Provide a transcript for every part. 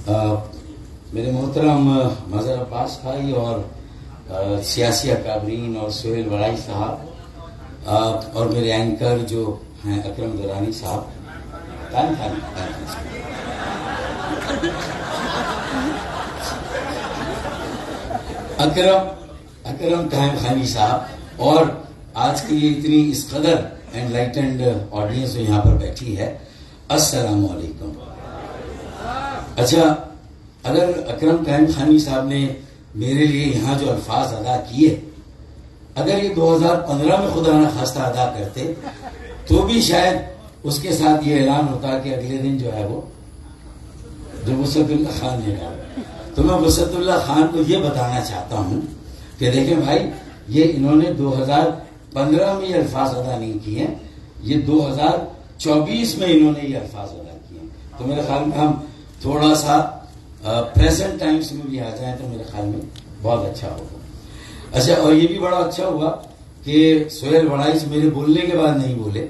میرے محترم مظہر عباس بھائی اور سیاسی اکابرین اور سہیل وڑائی صاحب اور میرے اینکر جو ہیں اکرم درانی صاحب، اکرم قائم خانی صاحب اور آج کی یہ اتنی اس قدر انلائٹنڈ آڈینس جو یہاں پر بیٹھی ہے، السلام علیکم۔ اچھا، اگر اکرم قائم خانی صاحب نے میرے لیے یہاں جو الفاظ ادا کیے، اگر یہ 2015 میں خدا نخواستہ ادا کرتے تو بھی شاید اس کے ساتھ یہ اعلان ہوتا کہ اگلے دن جو ہے وہ جو وسعت اللہ خان نے کہا۔ تو میں وسعت اللہ خان کو یہ بتانا چاہتا ہوں کہ دیکھیں بھائی، یہ انہوں نے 2015 میں یہ الفاظ ادا نہیں کیے ہیں، یہ 2024 میں انہوں نے یہ الفاظ ادا کیے ہیں۔ تو میرے خیال میں ہم تھوڑا سا پریزنٹ ٹائمز میں بھی آ جائیں تو میرے خیال میں بہت اچھا ہوگا۔ اچھا، اور یہ بھی بڑا اچھا ہوا کہ سہیل وڑائی میرے بولنے کے بعد نہیں بولے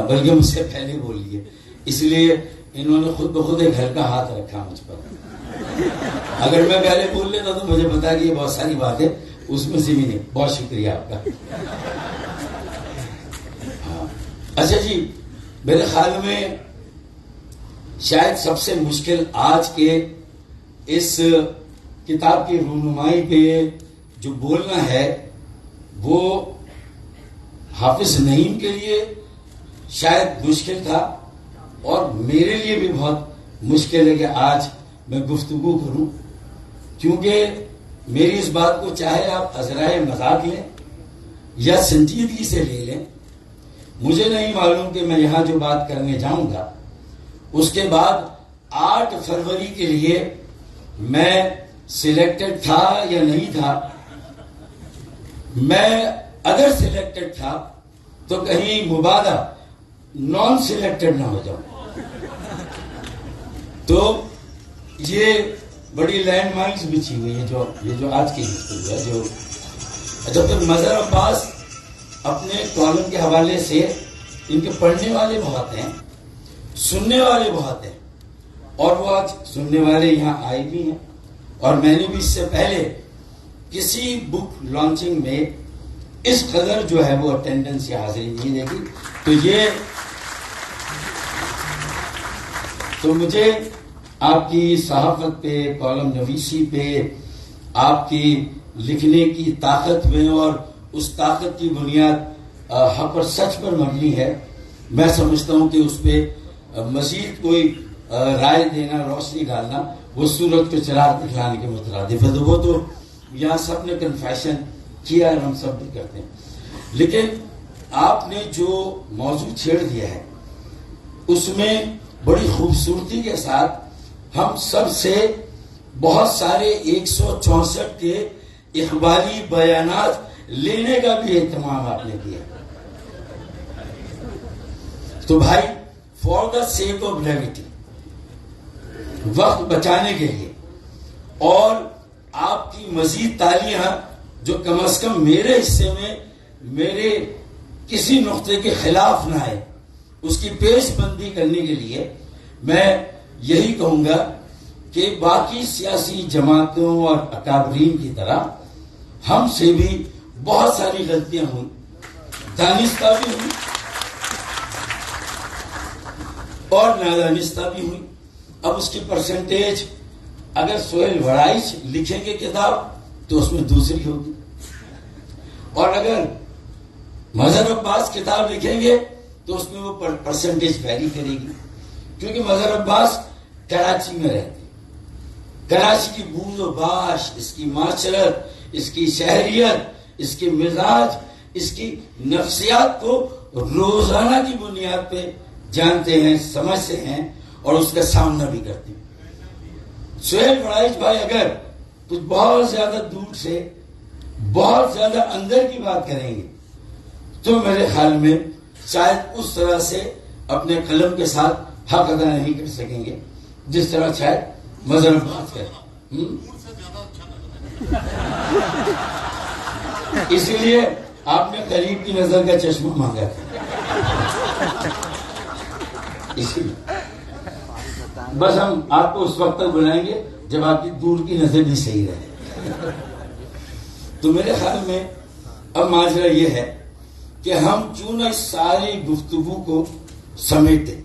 بلکہ مجھ سے پہلے بول لیے، اس لیے انہوں نے خود بخود ایک ہلکا ہاتھ رکھا مجھ پر۔ اگر میں پہلے بول لیتا تو مجھے پتا کہ یہ بہت ساری باتیں اس میں سے بھی نہیں۔ بہت شکریہ آپ کا۔ اچھا جی، میرے خیال میں شاید سب سے مشکل آج کے اس کتاب کی رونمائی پہ جو بولنا ہے وہ حافظ نعیم کے لیے شاید مشکل تھا، اور میرے لیے بھی بہت مشکل ہے کہ آج میں گفتگو کروں، کیونکہ میری اس بات کو چاہے آپ عذرائے مذاق لیں یا سنجیدگی سے لے لیں، مجھے نہیں معلوم کہ میں یہاں جو بات کرنے جاؤں گا اس کے بعد 8 فروری کے لیے میں سلیکٹڈ تھا یا نہیں تھا۔ میں اگر سلیکٹڈ تھا تو کہیں مبادہ نان سلیکٹڈ نہ ہو جاؤں۔ تو یہ بڑی لینڈ مائنز بچھی ہوئی ہے یہ جو آج کی گفتگو ہے۔ جو جب تک مظہر عباس اپنے کالم کے حوالے سے، ان کے پڑھنے والے بہت ہیں، سننے والے بہت ہیں، اور وہ آج سننے والے یہاں آئے بھی ہیں، اور میں نے بھی اس سے پہلے کسی بک لانچنگ میں اس قدر جو ہے وہ اٹینڈنس یا حاضری نہیں دیکھی۔ تو مجھے آپ کی صحافت پہ، کالم نویسی پہ، آپ کی لکھنے کی طاقت میں، اور اس طاقت کی بنیاد حق اور سچ پر مبنی ہے۔ میں سمجھتا ہوں کہ اس پہ مزید کوئی رائے دینا، روشنی ڈالنا، وہ سورج کے چراغ دکھلانے کے مترادف ہے۔ تو وہ تو یہاں سب نے کنفیشن کیا اور ہم سب بھی کرتے ہیں، لیکن آپ نے جو موضوع چھیڑ دیا ہے اس میں بڑی خوبصورتی کے ساتھ ہم سب سے بہت سارے 164 کے اخباری بیانات لینے کا بھی اہتمام آپ نے کیا۔ تو بھائی، for the sake of brevity, وقت بچانے کے لیے، اور آپ کی مزید تالیاں جو کم از کم میرے حصے میں میرے کسی نقطے کے خلاف نہ آئے، اس کی پیش بندی کرنے کے لیے میں یہی کہوں گا کہ باقی سیاسی جماعتوں اور اکابرین کی طرح ہم سے بھی بہت ساری غلطیاں ہوئی، دانستہ بھی ہوئی اور نادانستہ بھی ہوئی۔ اب اس کی پرسنٹیج اگر سہیل وڑائی لکھیں گے کتاب تو اس میں دوسری ہوگی، اور اگر مظہر عباس کتاب لکھیں گے تو اس میں وہ پرسنٹیج ویری کرے گی، کیونکہ مظہر عباس کراچی میں رہتے، کراچی کی بوند و باش، اس کی معاشرت، اس کی شہریت، اس کے مزاج، اس کی نفسیات کو روزانہ کی بنیاد پہ جانتے ہیں، سمجھتے ہیں اور اس کا سامنا بھی کرتے ہیں۔ سہیل وڑائی بھائی اگر کچھ بہت زیادہ دور سے، بہت زیادہ اندر کی بات کریں گے تو میرے خیال میں شاید اس طرح سے اپنے قلم کے ساتھ حق ادا نہیں کر سکیں گے جس طرح شاید مظہر عباس کریں۔ اسی لیے آپ نے قریب کی نظر کا چشمہ مانگا تھا، اسی لیے بس ہم آپ کو اس وقت تک بلائیں گے جب آپ کی دور کی نظر بھی صحیح رہے. تو میرے خیال میں اب ماجرا یہ ہے کہ ہم کیوں نہ اس ساری گفتگو کو سمیٹیں.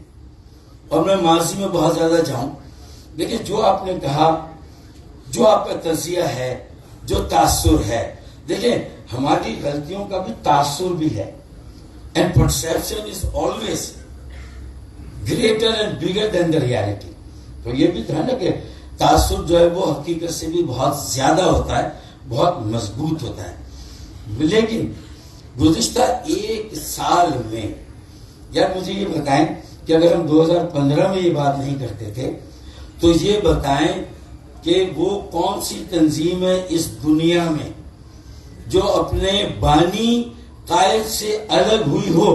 اور میں ماضی میں بہت زیادہ جاؤں. دیکھیں جو آپ نے کہا, جو آپ کا تجزیہ ہے, جو تاثر ہے, دیکھیں ہماری غلطیوں کا بھی تاثر بھی ہے. And perception is always greater and bigger than the reality. تو یہ بھی تھا نا کہ تاثر جو ہے وہ حقیقت سے بھی بہت زیادہ ہوتا ہے, بہت مضبوط ہوتا ہے. لیکن گزشتہ ایک سال میں یار مجھے یہ بتائیں کہ اگر ہم 2015 میں یہ بات نہیں کرتے تھے تو یہ بتائیں کہ وہ کون سی تنظیم ہے اس دنیا میں جو اپنے بانی قائد سے الگ ہوئی ہو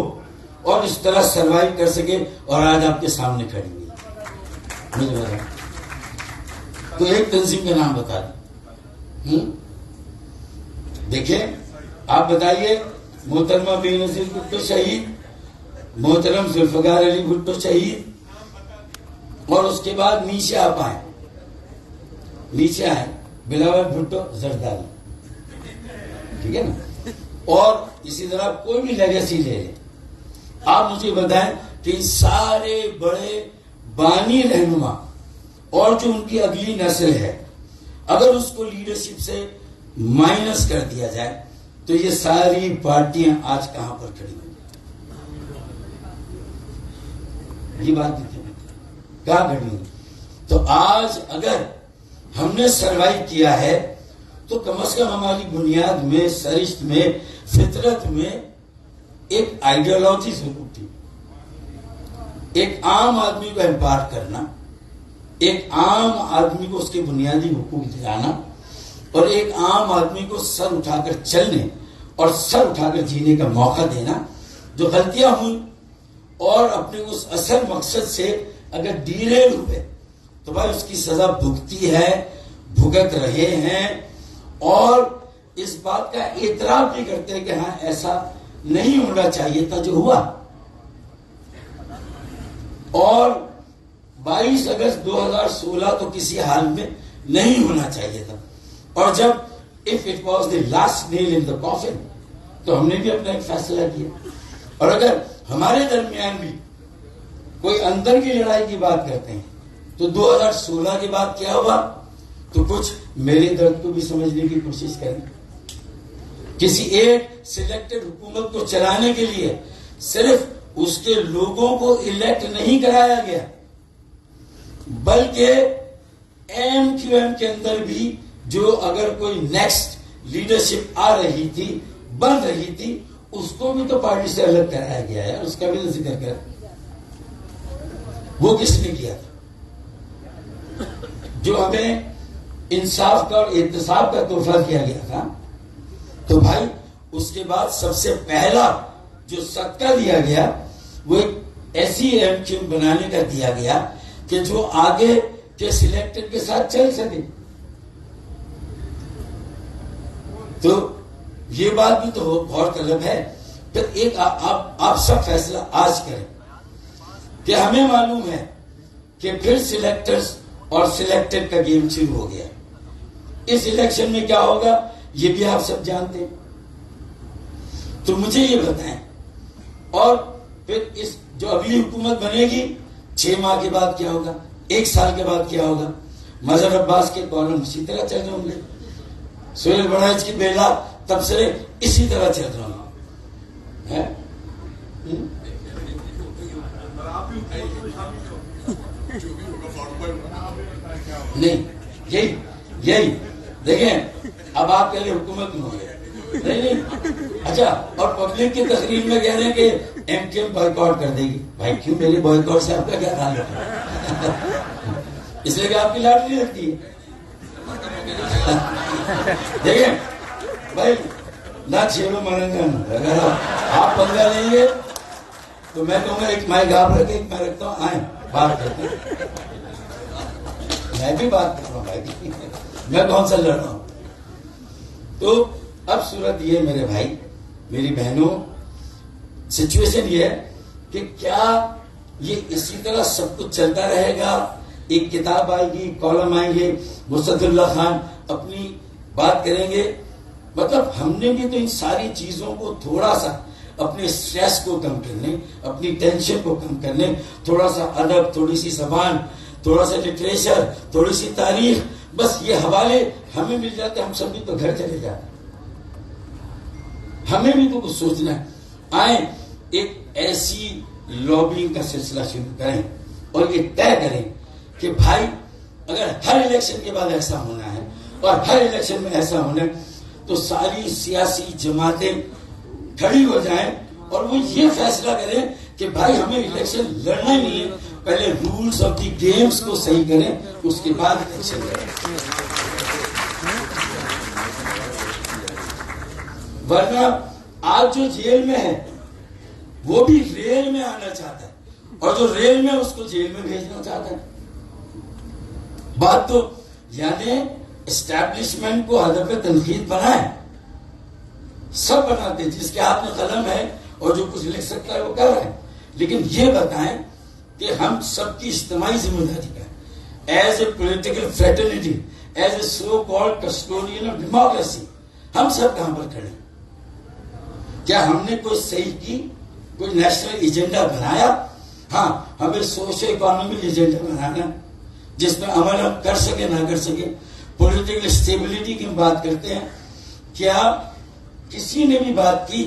اور اس طرح سروائیو کر سکے اور آج آپ کے سامنے کھڑی ہوئی. مجھے بتا تو ایک تنظیم کا نام بتا دیں. دیکھیں آپ بتائیے, محترمہ بے نظیر بھٹو شہید, محترم ذوالفقار علی بھٹو شہید, اور اس کے بعد نیچے آپ آئے, نیچے آئے بلاول بھٹو زرداری, ٹھیک ہے نا, اور اسی طرح کوئی بھی لیگیسی لے لیں. آپ مجھے بتائیں کہ سارے بڑے بانی رہنما اور جو ان کی اگلی نسل ہے اگر اس کو لیڈرشپ سے مائنس کر دیا جائے تو یہ ساری پارٹیاں آج کہاں پر کھڑی ہوئی؟ یہ بات کہاں کھڑی ہوئی؟ تو آج اگر ہم نے سروائیو کیا ہے تو کم از کم ہماری بنیاد میں, سرشت میں, فطرت میں ایک آئیڈیالوجی ضرور تھی. ایک عام آدمی کو امپار کرنا, ایک عام آدمی کو اس کے بنیادی حقوق دلانا, اور ایک عام آدمی کو سر اٹھا کر چلنے اور سر اٹھا کر جینے کا موقع دینا. جو غلطیاں ہوئی اور اپنے اس اصل مقصد سے اگر ڈیریل ہوئے تو بھائی اس کی سزا بھگتی ہے, بھگت رہے ہیں, اور اس بات کا اعتراف بھی کرتے ہیں کہ ہاں ایسا نہیں ہونا چاہیے تھا جو ہوا. اور 22 اگست 2016 تو کسی حال میں نہیں ہونا چاہیے تھا. اور جب if it was the last nail in the coffin تو ہم نے بھی اپنا ایک فیصلہ کیا. اور اگر ہمارے درمیان بھی کوئی اندر کی لڑائی کی بات کرتے ہیں تو 2016 کے بعد کیا ہوا تو کچھ میرے درد کو بھی سمجھنے کی کوشش کریں. کسی ایک سلیکٹڈ حکومت کو چلانے کے لیے صرف اس کے لوگوں کو الیکٹ نہیں کرایا گیا بلکہ ایم کیو ایم کے اندر بھی جو اگر کوئی نیکسٹ لیڈرشپ آ رہی تھی, بن رہی تھی, اس کو بھی تو پارٹی سے الگ کرایا گیا ہے. اس کا بھی تو ذکر کر. وہ کس نے کیا تھا؟ جو ہمیں انصاف کا اور احتساب کا تحفہ کیا گیا تھا. تو بھائی اس کے بعد سب سے پہلا جو صدقہ دیا گیا وہ ایک ایسی ایم کیو ایم بنانے کا دیا گیا کہ جو آگے کے سلیکٹڈ کے ساتھ چل سکے. تو یہ بات بھی تو غور طلب ہے. پھر ایک آپ سب فیصلہ آج کریں کہ ہمیں معلوم ہے کہ پھر سلیکٹرز اور سلیکٹڈ کا گیم شروع ہو گیا. اس الیکشن میں کیا ہوگا یہ بھی آپ سب جانتے ہیں. تو مجھے یہ بتائیں, اور پھر اس جو اگلی حکومت بنے گی 6 ماہ کے بعد کیا ہوگا, 1 سال کے بعد کیا ہوگا؟ مظہر عباس کے کالم اسی طرح چل رہے ہوں گے, سہیل بڑائچ کی بیلا تبصرے اسی طرح چل رہے ہوں گے. نہیں یہی دیکھیں, اب آپ کہہ رہے حکومت میں ہو گئے. نہیں اچھا, اور پبلک کی تقریر میں کہہ رہے ہیں کہ ایم کیو ایم بائیکاٹ کر دے گی. بھائی کیوں, میرے بائیکاٹ سے آپ کا کیا تعلق ہے؟ اس لیے کہ آپ کی لاٹری لگتی ہے. دیکھیں بھائی نہ چھیڑو مرنگن, اگر آپ پنگا لیں گے تو میں کہوں گا ایک مائک آپ رکھیں, ایک میں رکھتا ہوں, آئیں بات کرتے ہیں. میں بھی بات کر رہا ہوں بھائی, میں کون سا لڑ رہا ہوں. تو اب صورت یہ میرے بھائی میری بہنوں, سچویشن یہ ہے کہ کیا یہ اسی طرح سب کچھ چلتا رہے گا ایک کتاب آئے گی, کالم آئیں گے, مسد اللہ خان اپنی بات کریں گے. مطلب ہم نے بھی تو ان ساری چیزوں کو تھوڑا سا اپنے سٹریس کو کم کرنے, اپنی ٹینشن کو کم کرنے, تھوڑا سا ادب, تھوڑی سی زبان, تھوڑا سا لٹریچر, تھوڑی سی تاریخ, بس یہ حوالے ہمیں مل جاتے, ہم سب بھی تو گھر چلے جاتے. ہمیں بھی تو کچھ سوچنا ہے. آئیں ایک ایسی لابینگ کا سلسلہ شروع کریں اور یہ طے کریں کہ بھائی اگر ہر الیکشن کے بعد ایسا ہونا ہے اور ہر الیکشن میں ایسا ہونا ہے تو ساری سیاسی جماعتیں کھڑی ہو جائیں اور وہ یہ فیصلہ کریں کہ بھائی ہمیں الیکشن لڑنا نہیں ہے, پہلے رولز آف دی گیمز کو صحیح کریں, اس کے بعد الیکشن لڑیں. ورنہ آج جو جیل میں ہے وہ بھی ریل میں آنا چاہتا ہے اور جو ریل میں اس کو جیل میں بھیجنا چاہتا ہے. بات تو یعنی اسٹیبلشمنٹ کو ہدف تنقید بنائے, سب بناتے ہیں, جس کے ہاتھ میں قلم ہے اور جو کچھ لکھ سکتا ہے وہ کر رہے ہیں, لیکن یہ بتائیں کہ ہم سب کی اجتماعی ذمہ داری کا ہے as a political fraternity, as a so called custodian of democracy, ہم سب کہاں پر کھڑے ہیں؟ کیا ہم نے کوئی صحیح کی, کوئی نیشنل ایجنڈا بنایا؟ ہاں, ہمیں سوشل اکانومک ایجنڈا بنانا جس میں عمل ہم کر سکے نہ کر سکے. پولیٹیکل اسٹیبلٹی کی بات کرتے ہیں, کیا کسی نے بھی بات کی؟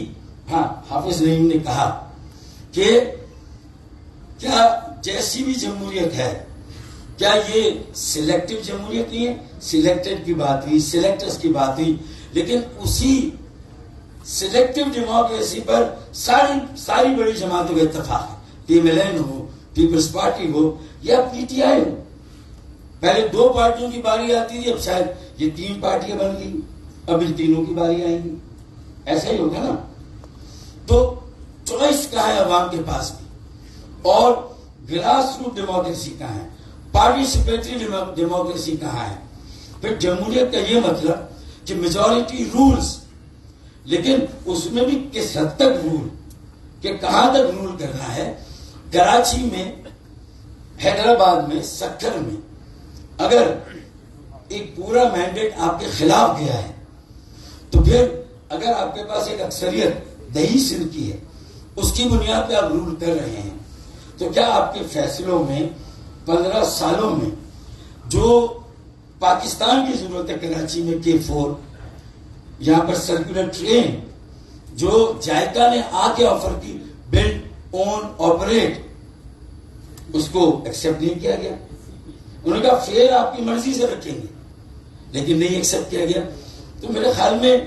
ہاں, حافظ نعیم نے کہا کہ کیا جیسی بھی جمہوریت ہے کیا یہ سلیکٹو جمہوریت نہیں ہے؟ سلیکٹڈ کی بات ہوئی, سلیکٹرز کی بات ہوئی, لیکن اسی سلیکٹو ڈیموکریسی پر ساری بڑی جماعتوں کا اتفاق ہے. پی ایم ایل این ہو, پیپلز پارٹی ہو یا پی ٹی آئی ہو. پہلے 2 پارٹیوں کی باری آتی تھی, اب شاید یہ 3 پارٹیاں بن گئی, اب ان تینوں کی باری آئیں گی. ایسا ہی ہوگا نا. تو چوائس کہاں ہے عوام کے پاس بھی, اور گراس روٹ ڈیموکریسی کہاں ہے, پارٹیسپیٹری ڈیموکریسی کہاں ہے. پھر جمہوریت کا یہ مطلب کہ میجورٹی رولز, لیکن اس میں بھی کس حد تک رول, کہ کہاں تک رول کرنا ہے. کراچی میں, حیدرآباد میں, سکھر میں اگر ایک پورا مینڈیٹ آپ کے خلاف گیا ہے تو پھر اگر آپ کے پاس ایک اکثریت دہی سندھ کی ہے, اس کی بنیاد پہ آپ رول کر رہے ہیں, تو کیا آپ کے فیصلوں میں 15 سالوں میں جو پاکستان کی ضرورت ہے, کراچی میں K4, یہاں پر سرکولر ٹرین جو جائکا نے آ کے آفر کی, بلڈ اون آپریٹ, اس کو ایکسپٹ نہیں کیا گیا. انہوں نے کہا فیئر آپ کی مرضی سے رکھیں گے, لیکن نہیں ایکسپٹ کیا گیا. تو میرے خیال میں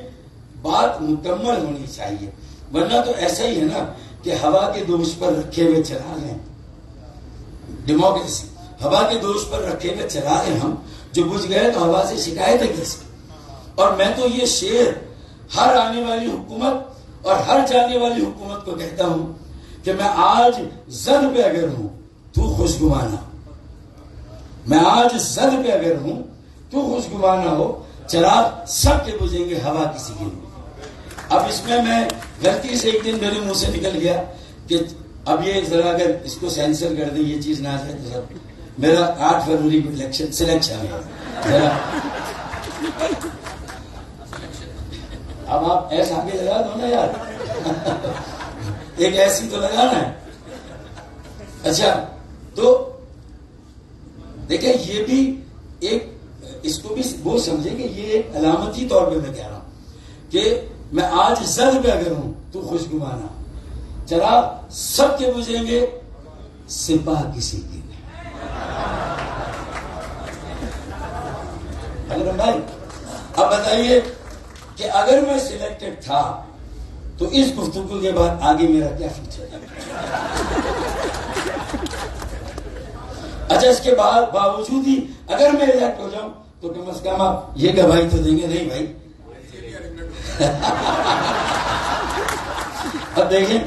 بات مکمل ہونی چاہیے, ورنہ تو ایسا ہی ہے نا کہ ہوا کے دوش پر رکھے ہوئے چلا لیں. ڈیموکریسی ہوا کے دوش پر رکھے ہوئے چلا لیں ہم, جو بجھ گئے تو ہوا سے شکایت ہے کیسے. اور میں تو یہ شعر ہر آنے والی حکومت اور ہر جانے والی حکومت کو کہتا ہوں کہ میں آج زد پہ اگر ہوں تو خوشگوار نہ, میں آج زد پہ اگر ہوں تو خوشگوار نہ ہو, چراغ سب کے بجھیں گے, ہوا کسی کی نہیں. اب اس میں غلطی سے ایک دن میرے منہ سے نکل گیا کہ اب یہ ذرا اگر اس کو سینسر کر دیں, یہ چیز نہ آ جائے تو سر میرا 8 فروری کو سلیکشن ہے ذرا. اب آپ ایسا آگے لگا دو نا یار, ایک ایسی تو لگانا ہے. اچھا, تو دیکھیں یہ بھی ایک, اس کو بھی وہ سمجھیں کہ یہ ایک علامتی طور پہ میں کہہ رہا ہوں کہ میں آج زد پہ اگر ہوں تو خوشگوار نہ, چراغ سب کے بجھیں گے, سپاہ کسی کی نہیں. اگر بھائی اب بتائیے کہ اگر میں سلیکٹڈ تھا تو اس گفتگو کے بعد آگے میرا کیا فیوچر ہے. اچھا, اس کے باوجود ہی اگر میں الیکٹ ہو جاؤں تو کم از کم آپ یہ گواہی تو دیں گے نہیں بھائی. اب دیکھیں,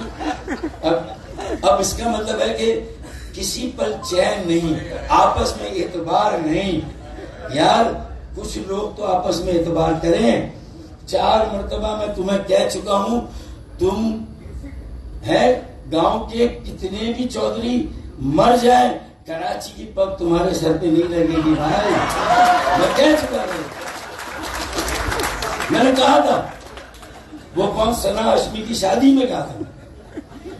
اب اس کا مطلب ہے کہ کسی پر چین نہیں, آپس میں اعتبار نہیں. یار کچھ لوگ تو آپس میں اعتبار کریں. 4 مرتبہ میں تمہیں کہہ چکا ہوں, تم ہے گاؤں کے کتنے بھی چودھری مر جائیں, کراچی کی پگ تمہارے سر پہ نہیں لگے گی بھائی، میں کہہ چکا ہوں. میں نے کہا تھا، وہ کون ثنا ہاشمی کی شادی میں کہا تھا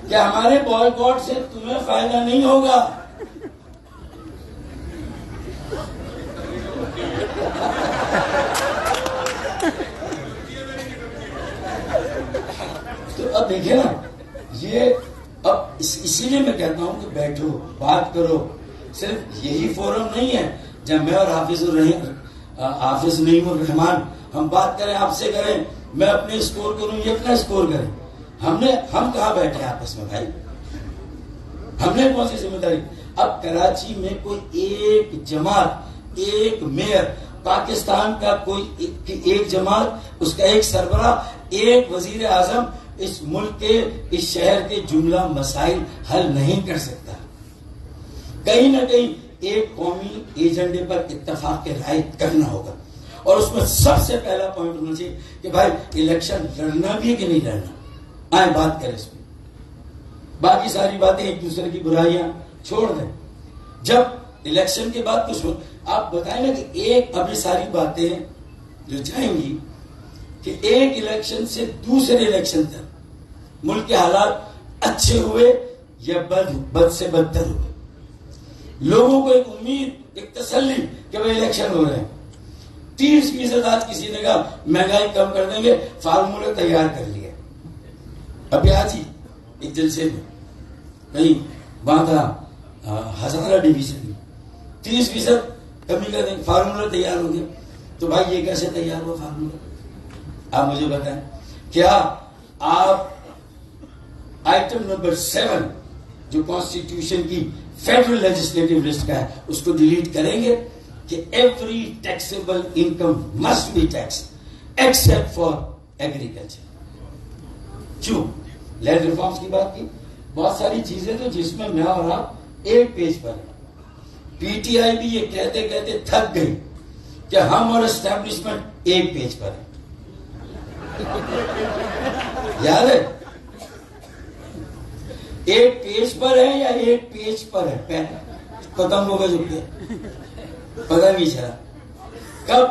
کہ ہمارے بوائکاٹ سے تمہیں فائدہ نہیں ہوگا. تو اب دیکھیں نا، یہ اب اسی لیے میں کہتا ہوں کہ بیٹھو، بات کرو. صرف یہی فورم نہیں ہے جب میں اور حافظ نعیم الرحمان ہم بات کریں، آپ سے کریں، میں اپنے اسکور کروں، یہ اپنا اسکور کریں. ہم کہاں بیٹھے آپس میں بھائی؟ ہم نے کون سی ذمہ داری؟ اب کراچی میں کوئی ایک جماعت، ایک میئر، پاکستان کا کوئی ایک جماعت، اس کا ایک سربراہ، ایک وزیر اعظم اس ملک کے، اس شہر کے جملہ مسائل حل نہیں کر سکتا. کہیں نہ کہیں ایک قومی ایجنڈے پر اتفاق رائے کرنا ہوگا، اور اس میں سب سے پہلا پوائنٹ ہونا چاہیے کہ بھائی الیکشن لڑنا بھی ہے کہ نہیں لڑنا. آئیں بات کریں اس میں، باقی ساری باتیں ایک دوسرے کی برائیاں چھوڑ دیں. جب الیکشن کے بعد کچھ آپ بتائیں نا کہ ایک ابھی ساری باتیں جو جائیں گی کہ ایک الیکشن سے دوسرے الیکشن تک ملک کے حالات اچھے ہوئے یا بد سے بدتر ہوئے. لوگوں کو ایک امید، ایک تسلی کہ وہ الیکشن ہو رہے ہیں. 30% آج کسی نے کہا مہنگائی کم کر دیں گے، فارمولہ تیار کر لیا. ابھی آج ہی ایک جلسے میں کہیں وہاں تھا ہزارہ ڈویژن میں 30% کمی کر دیں گے، فارمولہ تیار ہو گیا. تو بھائی یہ کیسے تیار ہوا فارمولہ؟ آپ مجھے بتائیں. کیا آپ آئٹم نمبر 7 جو کانسٹیٹیوشن کی فیڈرل لیجسلیٹو لسٹ کا ہے اس کو ڈیلیٹ کریں گے کہ every taxable income must be tax except for agriculture? کیوں؟ لینڈ ریفارمز کی بات کی، بہت ساری چیزیں تو جس میں میں اور آپ ایک پیج پر ہیں. پی ٹی آئی بھی یہ کہتے کہتے تھک گئی کہ ہم اور اسٹیبلشمنٹ ایک پیج پر ہیں. یاد ہے؟ ایک پیج پر ہے یا ایک پیج پر ہے؟ ختم ہوگا جو پتہ نہیں چلا، کب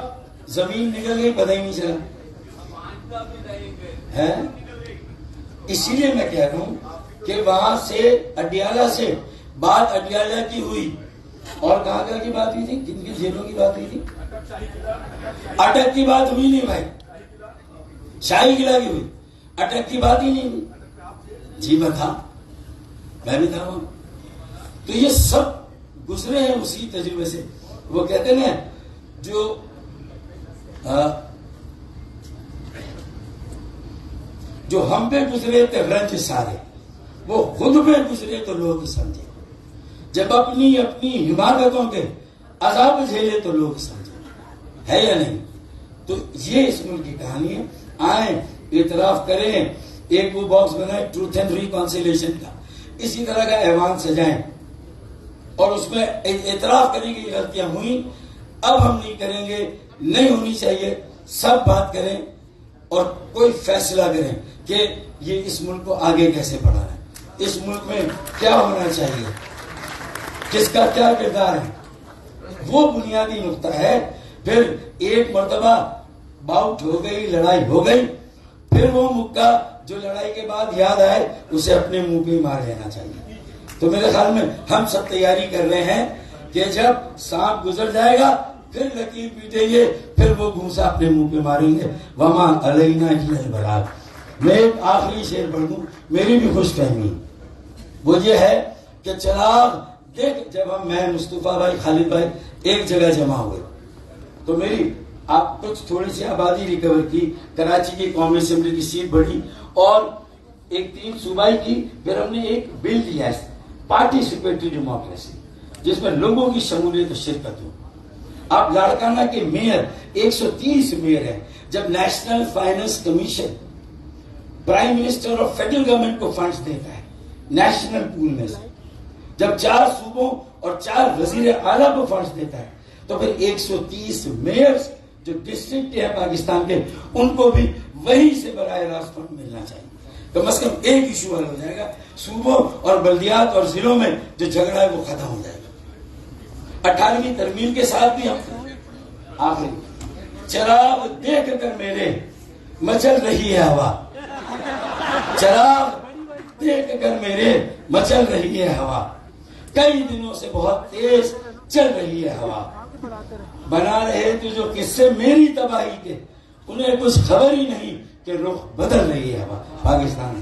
زمین نکل گئی پتہ ہی نہیں چلا ہے. اسی لیے میں کہہ رہا ہوں کہ وہاں سے اڈیالہ سے بات اڈیالہ کی ہوئی، اور کہاں کہاں کی بات ہوئی تھی؟ کن کی جیلوں کی بات ہوئی تھی؟ اٹک کی بات ہوئی نہیں بھائی، شاہی قلعہ کی ہوئی، اٹک کی بات ہی نہیں ہوئی. جی میں تھا، میں بھی تھا وہاں. تو یہ سب گزرے ہیں اسی تجربے سے. وہ کہتے ہیں جو ہم پہ گزرے تھے رنج سارے، وہ خود پہ گزرے تو لوگ سمجھے. جب اپنی حماقتوں کے عذاب جھیلے تو لوگ سمجھے. ہے یا نہیں؟ تو یہ اس ملک کی کہانی ہے. آئیں اعتراف کریں، ایک وہ باکس بنائیں ٹروتھ اینڈ ریکانسیلیشن کا، اسی طرح کا ایوان سجائیں اور اس میں اعتراف کریں کہ غلطیاں ہوئیں، اب ہم نہیں کریں گے، نہیں ہونی چاہیے. سب بات کریں اور کوئی فیصلہ کریں کہ یہ اس ملک کو آگے کیسے بڑھانا ہے، اس ملک میں کیا ہونا چاہیے، کس کا کیا کردار ہے. وہ بنیادی نقطہ ہے. پھر ایک مرتبہ باؤٹ ہو گئی، لڑائی ہو گئی، پھر وہ مکہ جو لڑائی کے بعد یاد آئے اسے اپنے منہ پہ مار لینا چاہیے. تو میرے خیال میں ہم سب تیاری کر رہے ہیں کہ جب سانپ گزر جائے گا پھر لکیر پیٹیں گے، پھر وہ گھونسا اپنے منہ پہ ماریں گے. وما علینا الا البلاغ. میں ایک آخری شعر پڑھ دوں، میری بھی خوش فہمی، وہ یہ ہے کہ چراغ دیکھ. جب میں مصطفیٰ بھائی، خالد بھائی ایک جگہ جمع ہوئے تو میری آپ کچھ تھوڑی سی آبادی ریکور کی، کراچی کی قومی اسمبلی کی سیٹ بڑھی اور ایک 3 صوبائی کی. پھر ہم نے ایک بل دیا ہے پارٹیسپیٹری ڈیموکریسی، جس میں لوگوں کی شمولیت و شرکت ہو. آپ لاڑکانہ کے میئر 130 میئر ہیں. جب national finance commission prime minister اور فیڈرل گورنمنٹ کو فنڈز دیتا ہے نیشنل پول میں سے، جب 4 صوبوں اور 4 وزیر اعلیٰ کو فنڈز دیتا ہے، تو پھر 130 میئرز جو ڈسٹرکٹ ہے پاکستان کے، ان کو بھی وہیں سے براہ راست فنڈ ملنا چاہیے. کم از کم ایک ایشو حل ہو جائے گا. صوبوں اور بلدیات اور ضلعوں میں جو جھگڑا ہے وہ ختم ہو جائے گا. 18ویں ترمیم کے ساتھ بھی ہم آخری چراغ دیکھ کر میرے مچل رہی ہے ہوا، چراغ دیکھ کر میرے مچل رہی ہے ہوا، کئی دنوں سے بہت تیز چل رہی ہے ہوا، بنا رہے تو جو قصے میری تباہی کے انہیں کچھ خبر ہی نہیں کہ رخ بدل رہی ہے ہوا۔ پاکستان